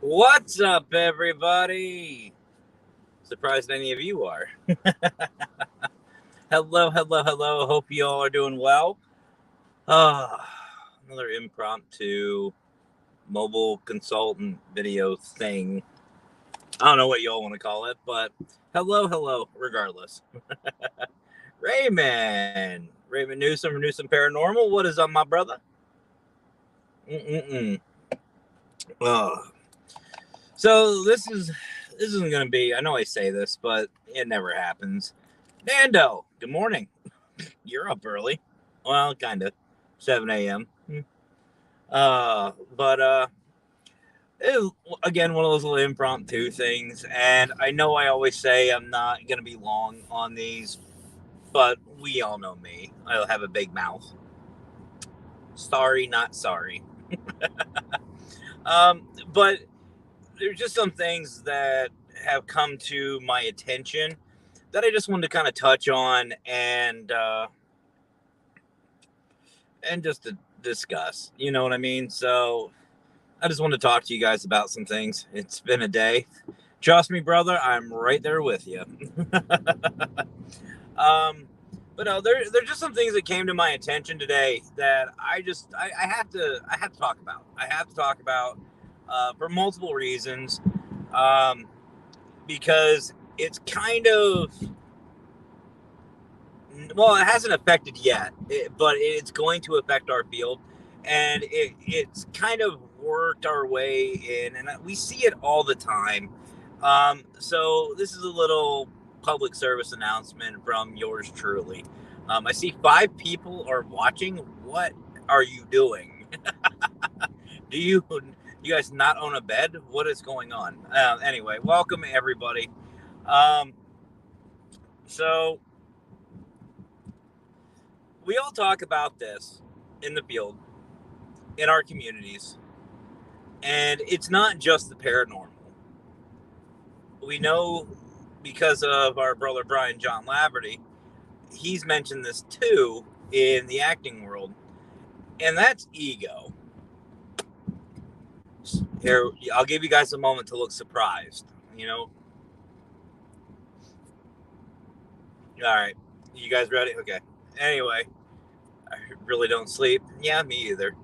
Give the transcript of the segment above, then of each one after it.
What's up, everybody? Surprised any of you are. Hello. Hope you all are doing well. Another impromptu mobile consultant video thing. I don't know what y'all want to call it, but hello, regardless. Raymond Newsom from Newsom Paranormal. What is up, my brother? So this isn't going to be, I know I say this, but it never happens. Nando, good morning. You're up early. Well, kind of. 7 a.m. Again, one of those little impromptu things. And I know I always say I'm not going to be long on these, but we all know me. I'll have a big mouth. Sorry, not sorry. But there's just some things that have come to my attention that I just wanted to kind of touch on and just to discuss, you know what I mean? So I just want to talk to you guys about some things. It's been a day. Trust me, brother, I'm right there with you. But no, there's just some things that came to my attention today that I have to talk about. I have to talk about for multiple reasons. Because it's kind of, well, it hasn't affected yet, but it's going to affect our field, and it's kind of worked our way in, and we see it all the time. So this is a little public service announcement from yours truly. I see 5 people are watching. What are you doing? Do you guys not own a bed? What is going on? Anyway, welcome everybody. So we all talk about this in the field, in our communities, and it's not just the paranormal. We know because of our brother Brian John Laverty, he's mentioned this too in the acting world, and that's ego. Here, I'll give you guys a moment to look surprised, you know. All right, you guys ready? Okay. Anyway, I really don't sleep. Yeah, me either.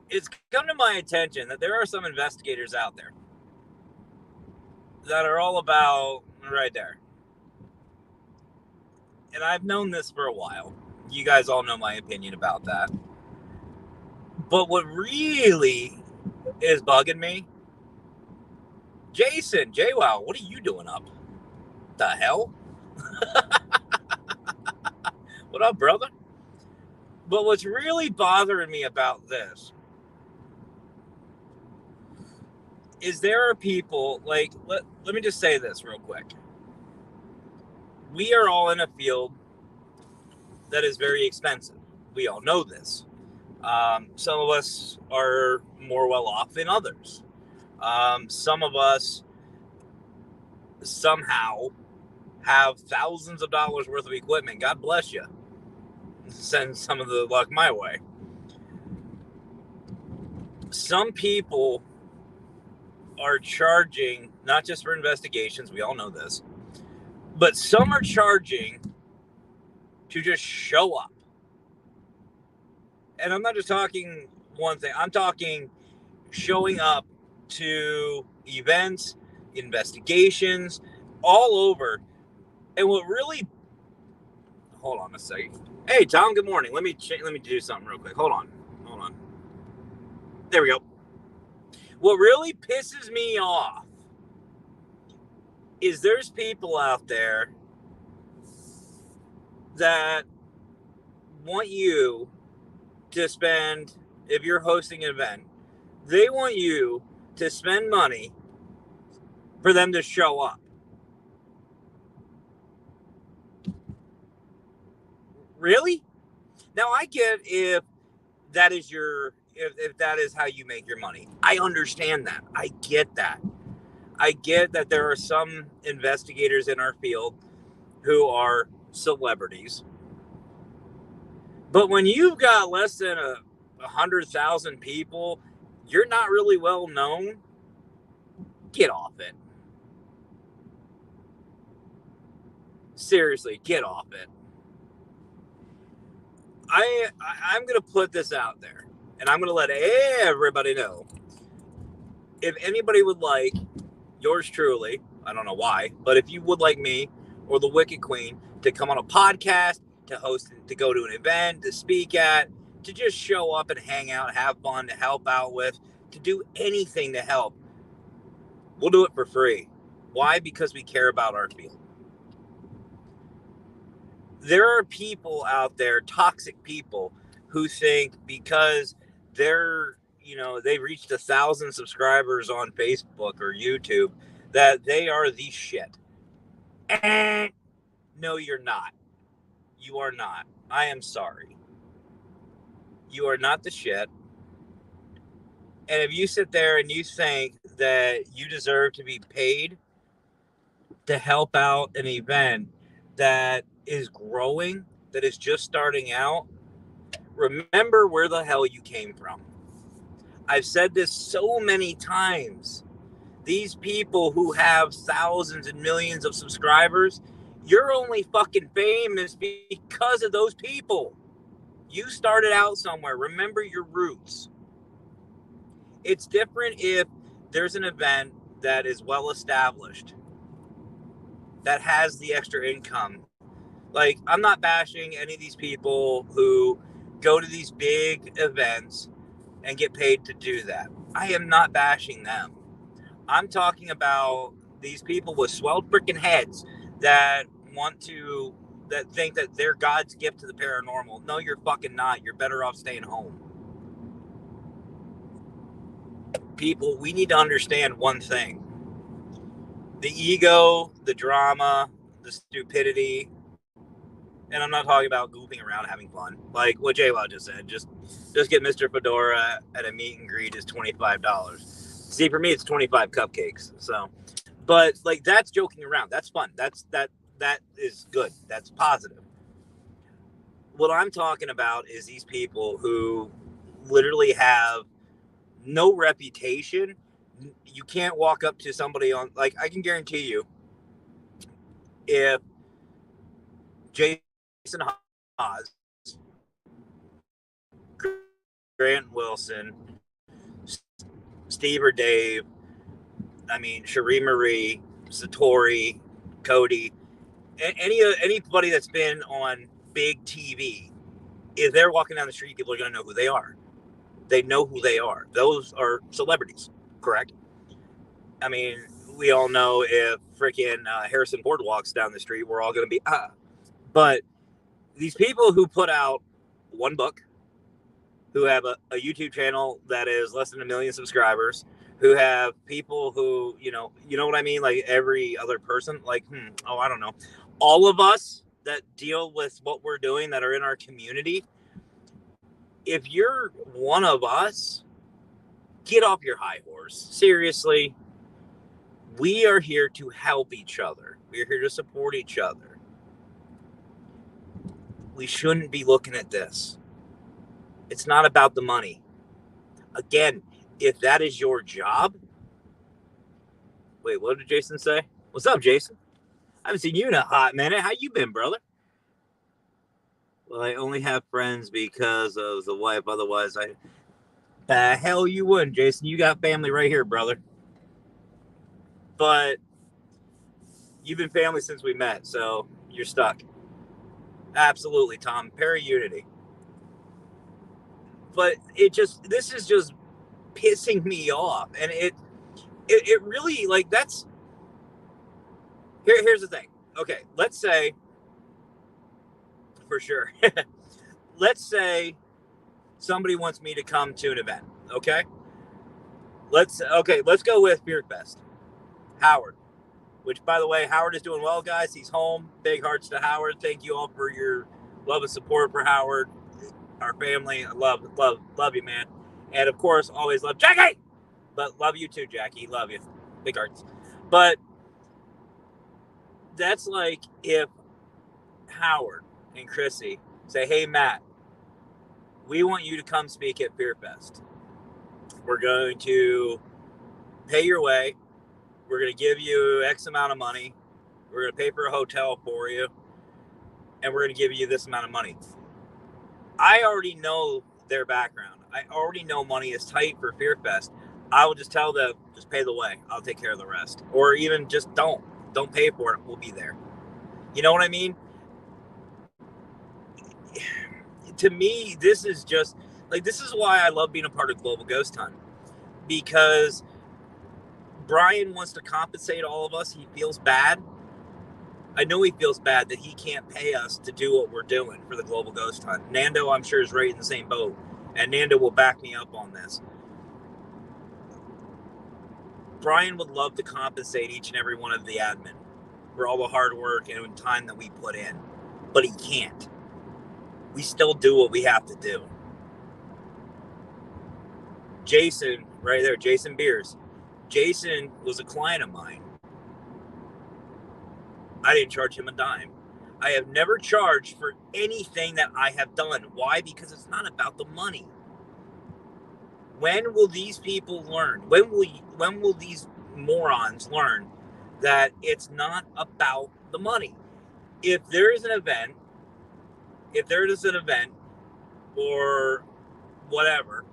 It's come to my attention that there are some investigators out there that are all about right there. And I've known this for a while. You guys all know my opinion about that. But what really is bugging me, Jason, JWoww, what are you doing up? The hell? What up, brother? But what's really bothering me about this is there are people, like, let me just say this real quick. We are all in a field that is very expensive. We all know this. Some of us are more well off than others. Some of us somehow have thousands of dollars worth of equipment. God bless you. Send some of the luck my way. Some people are charging, not just for investigations, we all know this, but some are charging to just show up. And I'm not just talking one thing, I'm talking showing up to events, investigations, all over. And what really, hold on a second. Hey, Tom, good morning. Let me do something real quick. Hold on. There we go. What really pisses me off is there's people out there that want you to spend, if you're hosting an event, they want you to spend money for them to show up. Really? Now, I get if that is if that is how you make your money. I understand that. I get that. I get that there are some investigators in our field who are celebrities. But when you've got less than 100,000 people, you're not really well known. Get off it. Seriously, get off it. I'm going to put this out there, and I'm going to let everybody know. If anybody would like yours truly, I don't know why, but if you would like me or the Wicked Queen to come on a podcast, to host, to go to an event, to speak at, to just show up and hang out, have fun, to help out with, to do anything to help, we'll do it for free. Why? Because we care about our field. There are people out there, toxic people, who think because they've reached 1,000 subscribers on Facebook or YouTube that they are the shit. No, you're not. You are not. I am sorry. You are not the shit. And if you sit there and you think that you deserve to be paid to help out an event that is growing, that is just starting out, remember where the hell you came from. I've said this so many times. These people who have thousands and millions of subscribers, you're only fucking famous because of those people. You started out somewhere. Remember your roots. It's different if there's an event that is well established, that has the extra income. Like, I'm not bashing any of these people who go to these big events and get paid to do that. I am not bashing them. I'm talking about these people with swelled freaking heads that think that they're God's gift to the paranormal. No, you're fucking not. You're better off staying home. People, we need to understand one thing. The ego, the drama, the stupidity, and I'm not talking about goofing around having fun. Like what J-Law just said, just get Mr. Fedora at a meet and greet is $25. See, for me, it's 25 cupcakes. So, but like, that's joking around. That's fun. That is good. That's positive. What I'm talking about is these people who literally have no reputation. You can't walk up to somebody on, like, I can guarantee you, if Jason Haas, Grant Wilson, Steve or Dave, Cherie Marie, Satori, Cody, anybody that's been on big TV, if they're walking down the street, people are going to know who they are. They know who they are. Those are celebrities, correct? I mean, we all know if freaking Harrison Ford walks down the street, we're all going to be, But these people who put out one book, who have a YouTube channel that is less than 1 million subscribers, who have people who, you know what I mean? Like every other person, like, I don't know. All of us that deal with what we're doing, that are in our community, if you're one of us, get off your high horse. Seriously, we are here to help each other. We're here to support each other. We shouldn't be looking at this. It's not about the money. Again, if that is your job. Wait, what did Jason say? What's up, Jason? I haven't seen you in a hot minute. How you been, brother? Well, I only have friends because of the wife. Otherwise, the hell you wouldn't, Jason. You got family right here, brother. But you've been family since we met, so you're stuck. Absolutely, Tom. Para-unity. But this is just pissing me off. And it really, like, that's, here's the thing. Okay, let's say, for sure, let's say somebody wants me to come to an event, okay? Let's go with Beerfest. Howard, which, by the way, Howard is doing well, guys. He's home. Big hearts to Howard. Thank you all for your love and support for Howard. our family. I love you, man. And of course, always love Jackie. But love you too, Jackie. Love you. Big hearts. But that's like if Howard and Chrissy say, hey, Matt, we want you to come speak at Beer Fest. We're going to pay your way. We're going to give you X amount of money. We're going to pay for a hotel for you. And we're going to give you this amount of money. I already know their background. I already know money is tight for Fear Fest. I will just tell them, just pay the way. I'll take care of the rest. Or even just don't pay for it. We'll be there. You know what I mean? To me, this is just like, this is why I love being a part of Global Ghost Hunt, because Brian wants to compensate all of us. He feels bad. I know he feels bad that he can't pay us to do what we're doing for the Global Ghost Hunt. Nando, I'm sure, is right in the same boat, and Nando will back me up on this. Brian would love to compensate each and every one of the admin for all the hard work and time that we put in, but he can't. We still do what we have to do. Jason, right there, Jason Beers. Jason was a client of mine. I didn't charge him a dime. I have never charged for anything that I have done. Why? Because it's not about the money. When will these people learn? When will these morons learn that it's not about the money? If there is an event, or whatever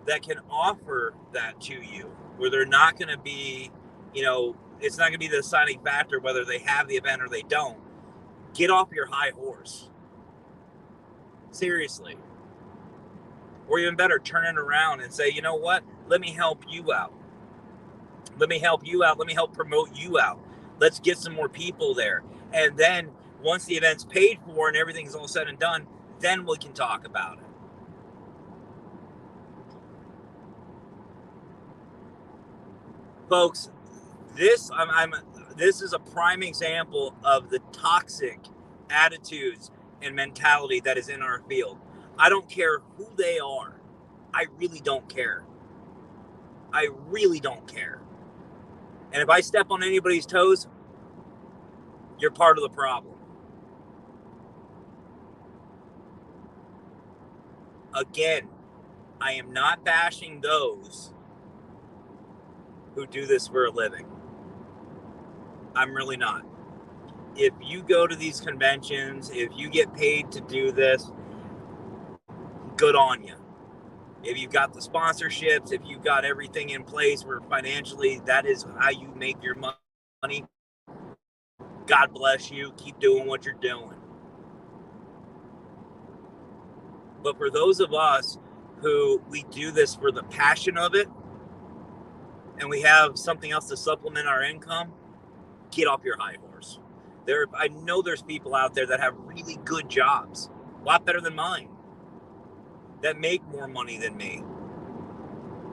that can offer that to you, where they're not going to be, it's not going to be the deciding factor whether they have the event or they don't, get off your high horse. Seriously. Or even better, turn it around and say, you know what? Let me help you out. Let me help you out. Let me help promote you out. Let's get some more people there. And then once the event's paid for and everything's all said and done, then we can talk about it. Folks, this is a prime example of the toxic attitudes and mentality that is in our field. I don't care who they are. I really don't care. I really don't care. And if I step on anybody's toes, you're part of the problem. Again, I am not bashing those who do this for a living. I'm really not. If you go to these conventions, if you get paid to do this, good on you. If you've got the sponsorships, if you've got everything in place where financially that is how you make your money, God bless you. Keep doing what you're doing. But for those of us who we do this for the passion of it, and we have something else to supplement our income, get off your high horse. I know there's people out there that have really good jobs, a lot better than mine, that make more money than me,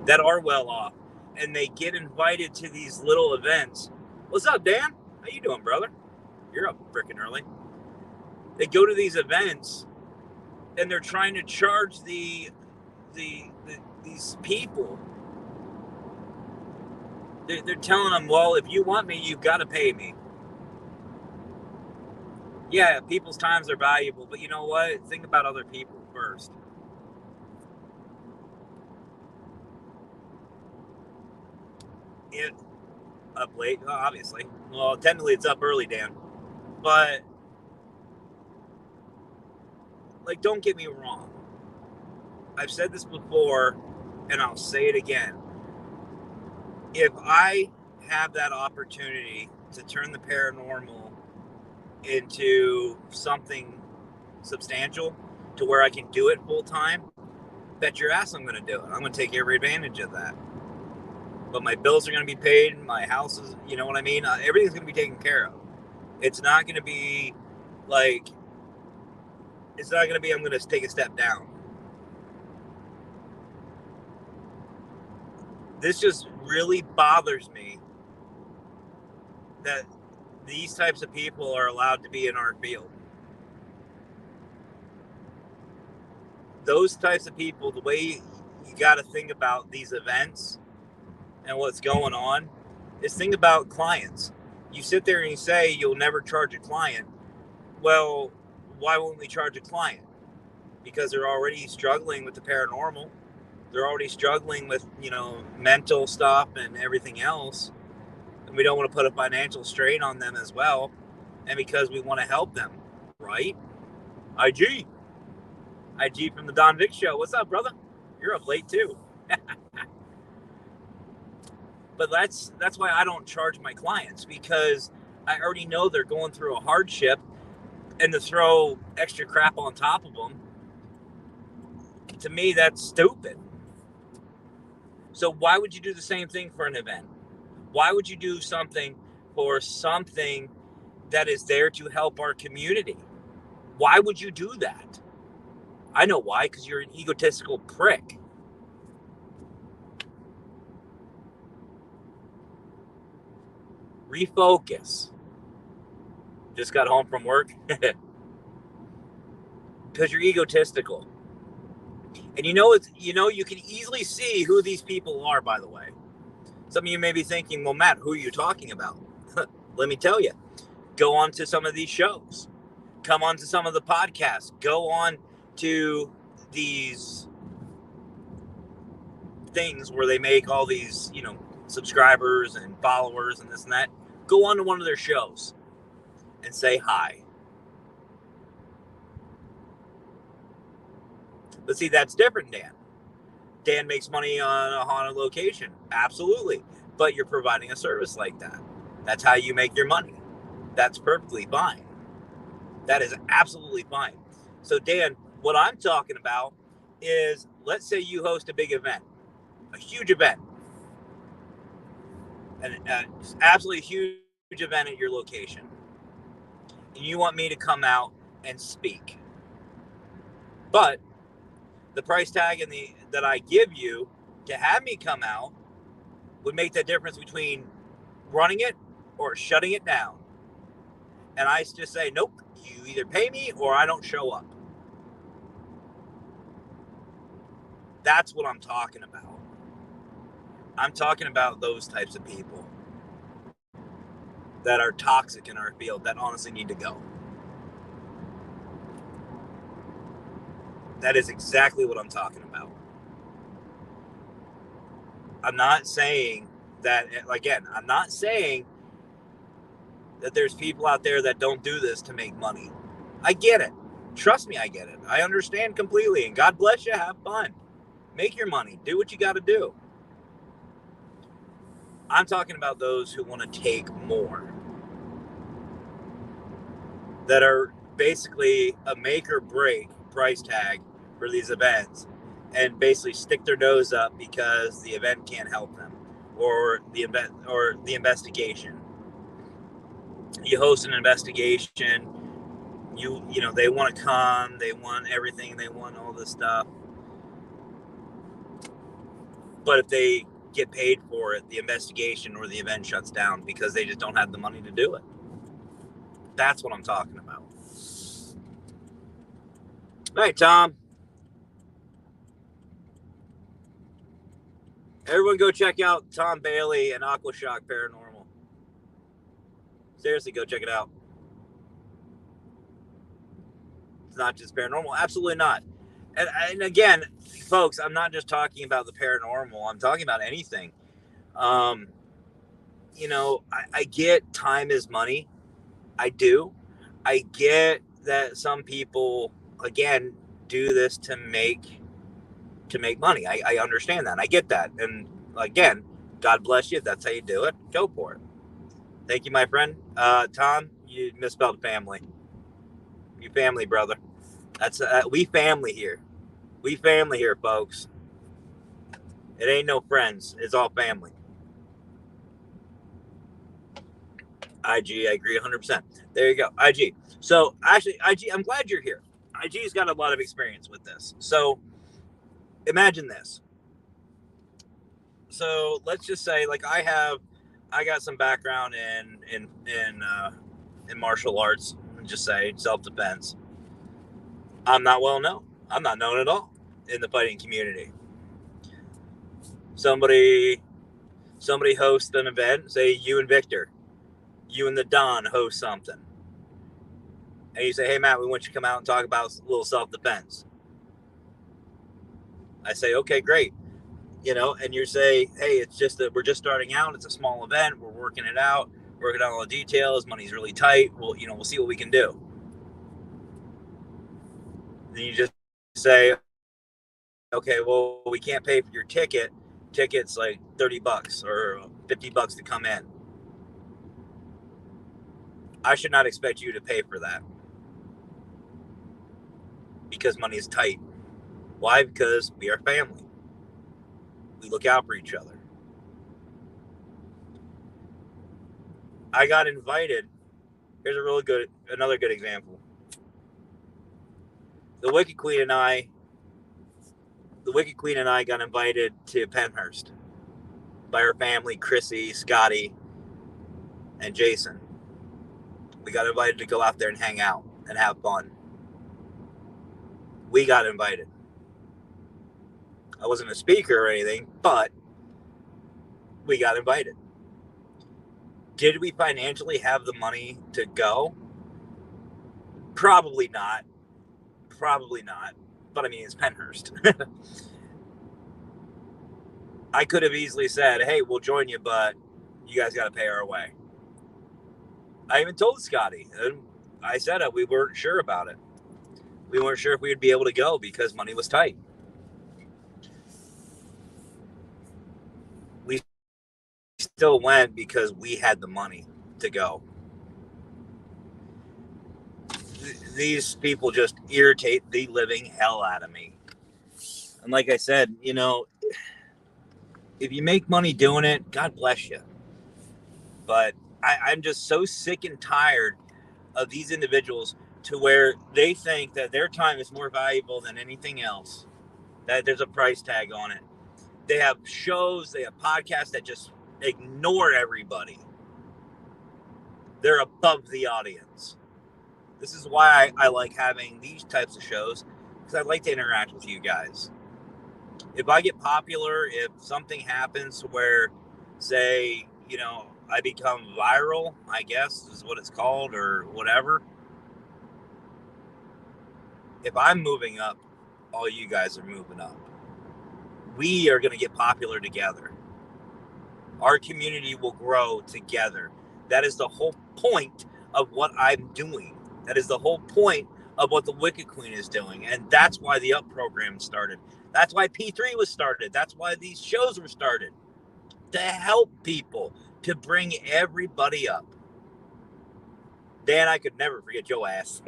that are well off, and they get invited to these little events. What's up, Dan? How you doing, brother? You're up freaking early. They go to these events, and they're trying to charge these people. They're telling them, well, if you want me, you've got to pay me. Yeah, people's times are valuable, but you know what? Think about other people first. It up late, obviously. Well, technically it's up early, Dan. But, like, don't get me wrong. I've said this before, and I'll say it again. If I have that opportunity to turn the paranormal into something substantial to where I can do it full time, bet your ass I'm going to do it. I'm going to take every advantage of that. But my bills are going to be paid. My house is, you know what I mean? Everything's going to be taken care of. It's not going to be like, I'm going to take a step down. This just really bothers me that these types of people are allowed to be in our field. those types of people, the way you got to think about these events and what's going on is think about clients. You sit there and you say you'll never charge a client. Well, why won't we charge a client? Because they're already struggling with the paranormal. They're already struggling with, mental stuff and everything else. And we don't want to put a financial strain on them as well. And because we want to help them, right? IG from the Don Vick Show. What's up, brother? You're up late too. But that's why I don't charge my clients, because I already know they're going through a hardship, and to throw extra crap on top of them, to me, that's stupid. So why would you do the same thing for an event? Why would you do something for something that is there to help our community? Why would you do that? I know why, because you're an egotistical prick. Refocus. Just got home from work. Because you're egotistical. And you can easily see who these people are, by the way. Some of you may be thinking, well, Matt, who are you talking about? Let me tell you. Go on to some of these shows. Come on to some of the podcasts. Go on to these things where they make all these, subscribers and followers and this and that. Go on to one of their shows and say hi. But see, that's different, Dan. Dan makes money on a haunted location. Absolutely. But you're providing a service like that. That's how you make your money. That's perfectly fine. That is absolutely fine. So, Dan, what I'm talking about is, let's say you host a big event, a huge event, an absolutely huge event at your location. And you want me to come out and speak. But the price tag that I give you to have me come out would make the difference between running it or shutting it down. And I just say, nope, you either pay me or I don't show up. That's what I'm talking about. I'm talking about those types of people that are toxic in our field that honestly need to go. That is exactly what I'm talking about. I'm not saying that, again, I'm not saying that there's people out there that don't do this to make money. I get it. Trust me, I get it. I understand completely. And God bless you. Have fun. Make your money. Do what you got to do. I'm talking about those who want to take more. That are basically a make or break price tag for these events, and basically stick their nose up because the event can't help them, or the event, or the investigation. You host an investigation, they want to come, they want everything, they want all this stuff, but if they get paid for it, the investigation or the event shuts down because they just don't have the money to do it. That's what I'm talking about. All right, Tom. Everyone go check out Tom Bailey and Aquashock Paranormal. Seriously, go check it out. It's not just paranormal. Absolutely not. And again, folks, I'm not just talking about the paranormal. I'm talking about anything. I get time is money. I do. I get that some people, again, do this to make money. I understand that. I get that. And again, God bless you. If that's how you do it, go for it. Thank you, my friend. Tom, you misspelled family. You family, brother. That's we family here. We family here, folks. It ain't no friends. It's all family. IG, I agree 100%. There you go. IG. So actually, IG, I'm glad you're here. IG's got a lot of experience with this. So imagine this. So let's just say, like, I got some background in martial arts. Just say self-defense. I'm not well known. I'm not known at all. in the fighting community. Somebody hosts an event, say you and Victor, you and the Don host something. And you say, hey, Matt, we want you to come out and talk about a little self-defense. I say, okay, great. And you say, hey, it's just that we're just starting out. It's a small event. We're working it out, working out all the details. Money's really tight. We'll see what we can do. Then you just say, okay, well, we can't pay for your ticket. Ticket's like $30 or $50 to come in. I should not expect you to pay for that because money is tight. Why? Because we are family. We look out for each other. I got invited. Here's another good example. The Wicked Queen and I got invited to Penhurst by her family, Chrissy, Scotty, and Jason. We got invited to go out there and hang out and have fun. We got invited. I wasn't a speaker or anything, but we got invited. Did we financially have the money to go? Probably not. But I mean, it's Penhurst. I could have easily said, hey, we'll join you, but you guys got to pay our way. I even told Scotty, and I said we weren't sure about it. We weren't sure if we would be able to go because money was tight. We still went because we had the money to go. These people just irritate the living hell out of me. And like I said, if you make money doing it, God bless you. But I'm just so sick and tired of these individuals to where they think that their time is more valuable than anything else, that there's a price tag on it. They have shows, they have podcasts that just ignore everybody. They're above the audience. This is why I like having these types of shows, because I like to interact with you guys. If I get popular, if something happens where, say, I become viral, I guess is what it's called, or whatever. If I'm moving up, all you guys are moving up. We are going to get popular together. Our community will grow together. That is the whole point of what I'm doing. That is the whole point of what the Wicked Queen is doing. And that's why the Up program started. That's why P3 was started. That's why these shows were started. To help people, to bring everybody up. Dan, I could never forget your ass.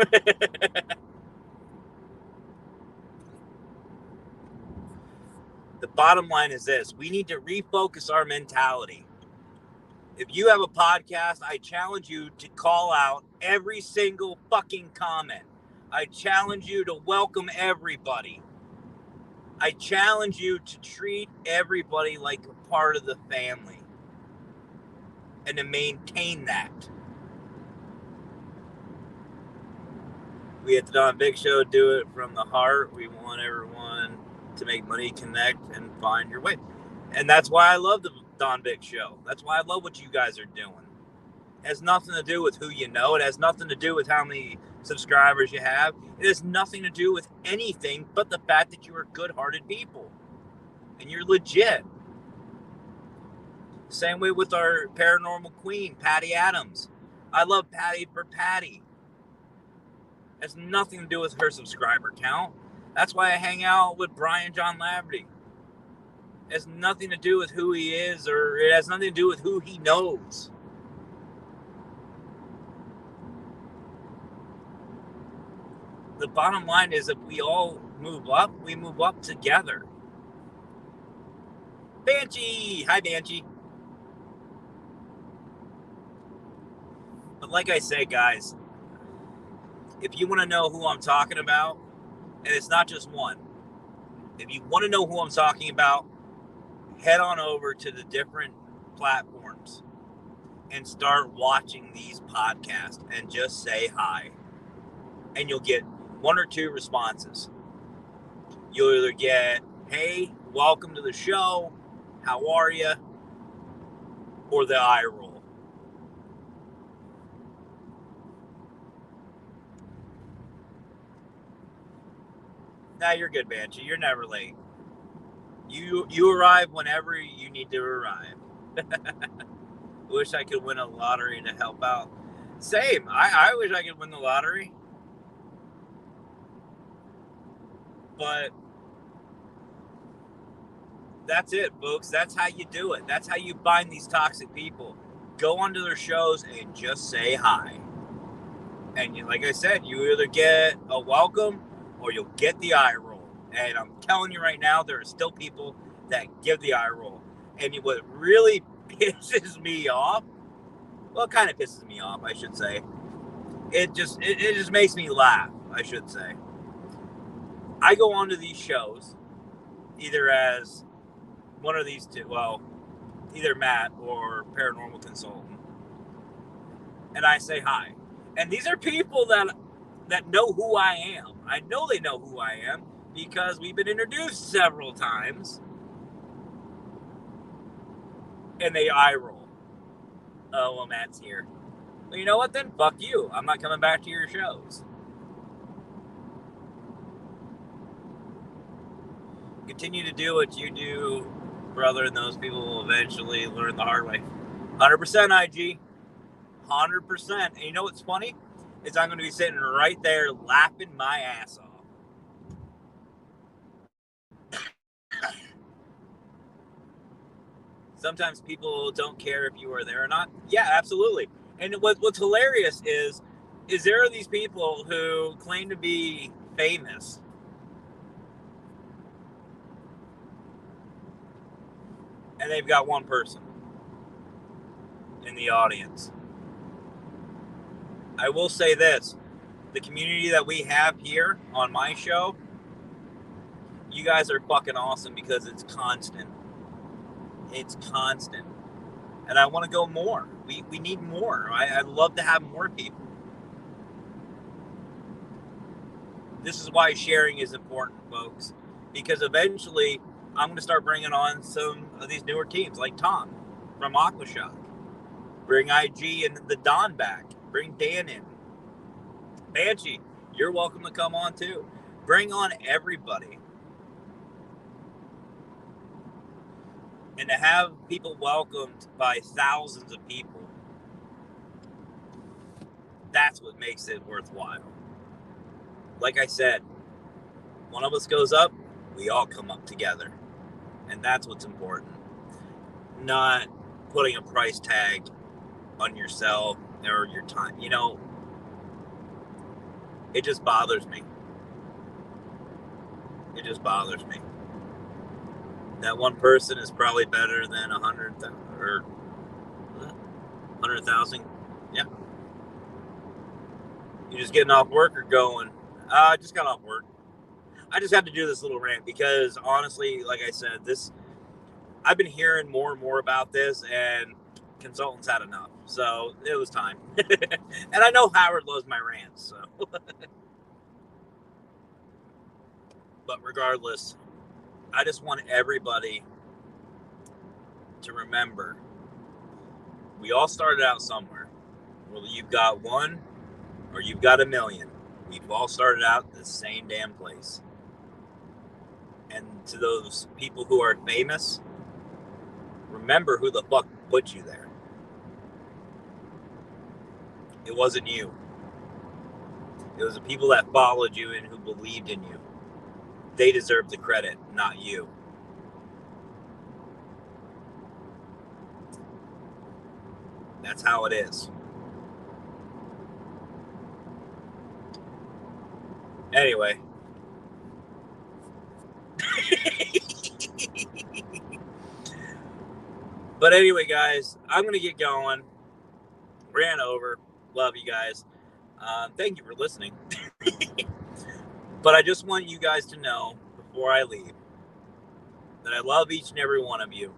The bottom line is this. We need to refocus our mentality. If you have a podcast, I challenge you to call out every single fucking comment. I challenge you to welcome everybody. I challenge you to treat everybody like a part of the family and to maintain that. We at the Don Big Show do it from the heart. We want everyone to make money, connect, and find your way. And that's why I love the Don Big Show. That's why I love what you guys are doing. It has nothing to do with who you know. It has nothing to do with how many subscribers you have. It has nothing to do with anything but the fact that you are good-hearted people. And you're legit. Same way with our paranormal queen, Patty Adams. I love Patty for Patty. It has nothing to do with her subscriber count. That's why I hang out with Brian John Laverty. It has nothing to do with who he is, or it has nothing to do with who he knows. The bottom line is if we all move up, we move up together. Banshee! Hi, Banshee. But like I say, guys, if you want to know who I'm talking about, and it's not just one, if you want to know who I'm talking about, head on over to the different platforms and start watching these podcasts and just say hi. And you'll get one or two responses. You'll either get, hey, welcome to the show, how are you, or the eye roll. Nah, you're good, Banshee. You're never late. You arrive whenever you need to arrive. Wish I could win a lottery to help out. Same. I wish I could win the lottery. But that's it, folks. That's how you do it. That's how you bind these toxic people. Go onto their shows and just say hi. And like I said, you either get a welcome or you'll get the eye roll. And I'm telling you right now, there are still people that give the eye roll. And what really pisses me off, well, it kind of pisses me off, I should say. It just makes me laugh, I should say. I go onto these shows either as one of these two, well, either Matt or Paranormal Consultant, and I say hi. And these are people that know who I am. I know they know who I am because we've been introduced several times. And they eye roll. Oh, well, Matt's here. Well, you know what then? Fuck you. I'm not coming back to your shows. Continue to do what you do, brother, and those people will eventually learn the hard way. 100% IG. 100%. And you know what's funny? Is I'm going to be sitting right there laughing my ass off. Sometimes people don't care if you are there or not. Yeah, absolutely. And what's hilarious is there are these people who claim to be famous. And they've got one person in the audience. I will say this. The community that we have here on my show, you guys are fucking awesome because it's constant. It's constant. And I want to go more. We need more. I'd love to have more people. This is why sharing is important, folks. Because eventually, I'm going to start bringing on some of these newer teams, like Tom from Aquashock. Bring IG and the Don back. Bring Dan in. Banshee, you're welcome to come on too. Bring on everybody. And to have people welcomed by thousands of people, that's what makes it worthwhile. Like I said, one of us goes up, we all come up together. And that's what's important. Not putting a price tag on yourself or your time. You know, it just bothers me. It just bothers me. That one person is probably better than 100,000 or 100,000. Yeah. You just getting off work or going? I just got off work. I just had to do this little rant because honestly, like I said, I've been hearing more and more about this, and consultants had enough. So it was time. And I know Howard loves my rants, so. But regardless, I just want everybody to remember we all started out somewhere. Whether you've got one or you've got a million, we've all started out the same damn place. And to those people who are famous, remember who the fuck put you there. It wasn't you. It was the people that followed you and who believed in you. They deserve the credit, not you. That's how it is. Anyway. But anyway, guys, I'm going to get going. Ran over. Love you guys. Thank you for listening. But I just want you guys to know before I leave that I love each and every one of you.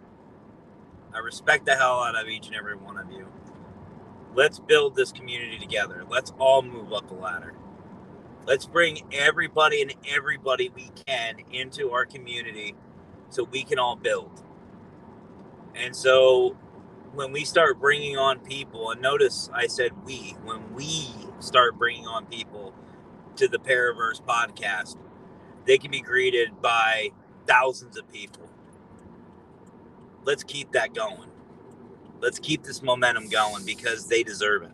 I respect the hell out of each and every one of you. Let's build this community together. Let's all move up the ladder. Let's bring everybody we can into our community so we can all build. And so when we start bringing on people, and notice I said when we start bringing on people to the Paraverse podcast, they can be greeted by thousands of people. Let's keep that going. Let's keep this momentum going because they deserve it.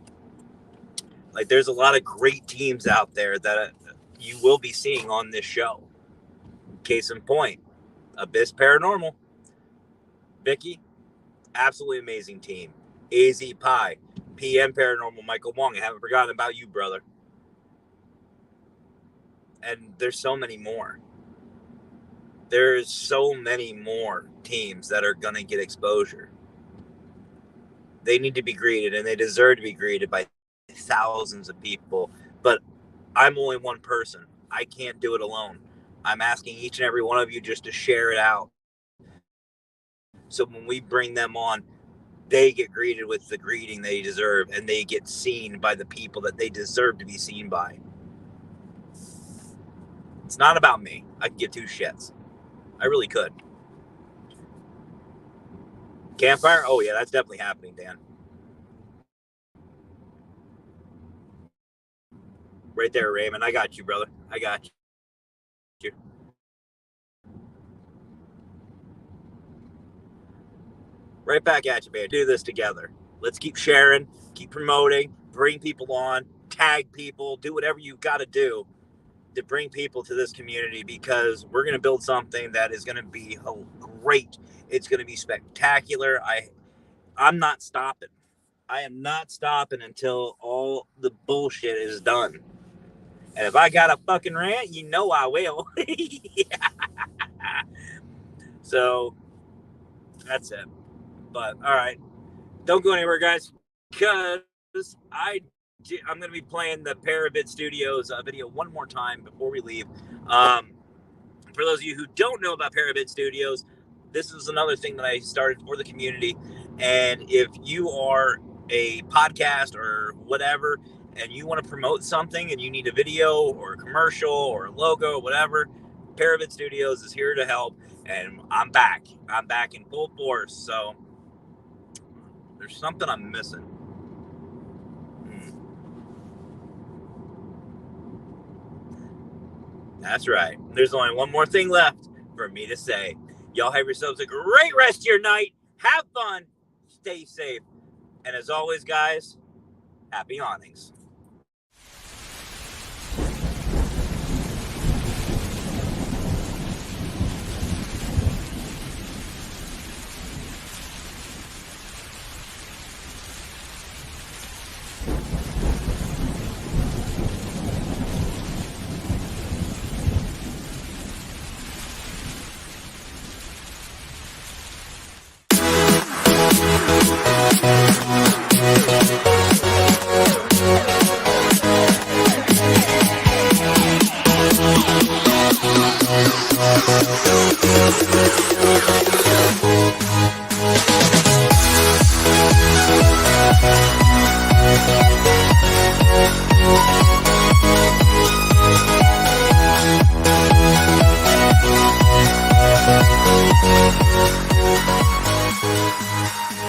Like, there's a lot of great teams out there that you will be seeing on this show. Case in point, Abyss Paranormal, Vicky, absolutely amazing team. AZ Pie, PM Paranormal, Michael Wong. I haven't forgotten about you, brother. And there's so many more. There's so many more teams that are going to get exposure. They need to be greeted, and they deserve to be greeted by thousands of people. But I'm only one person. I can't do it alone. I'm asking each and every one of you just to share it out. So when we bring them on, they get greeted with the greeting they deserve, and they get seen by the people that they deserve to be seen by. It's not about me. I could give two shits. I really could. Campfire? Oh, yeah, that's definitely happening, Dan. Right there, Raymond. I got you, brother. I got you. Right back at you, man. Do this together. Let's keep sharing, keep promoting, bring people on, tag people, do whatever you've got to do to bring people to this community, because we're going to build something that is going to be great. It's going to be spectacular. I'm not stopping. I am not stopping until all the bullshit is done. And if I got a fucking rant, you know I will. Yeah. So that's it. But all right, don't go anywhere, guys, because I'm going to be playing the Parabit Studios video one more time before we leave. For those of you who don't know about Parabit Studios, this is another thing that I started for the community. And if you are a podcast or whatever, and you want to promote something and you need a video or a commercial or a logo or whatever, Parabit Studios is here to help. And I'm back. I'm back in full force. So there's something I'm missing. That's right. There's only one more thing left for me to say. Y'all have yourselves a great rest of your night. Have fun. Stay safe. And as always, guys, happy awnings.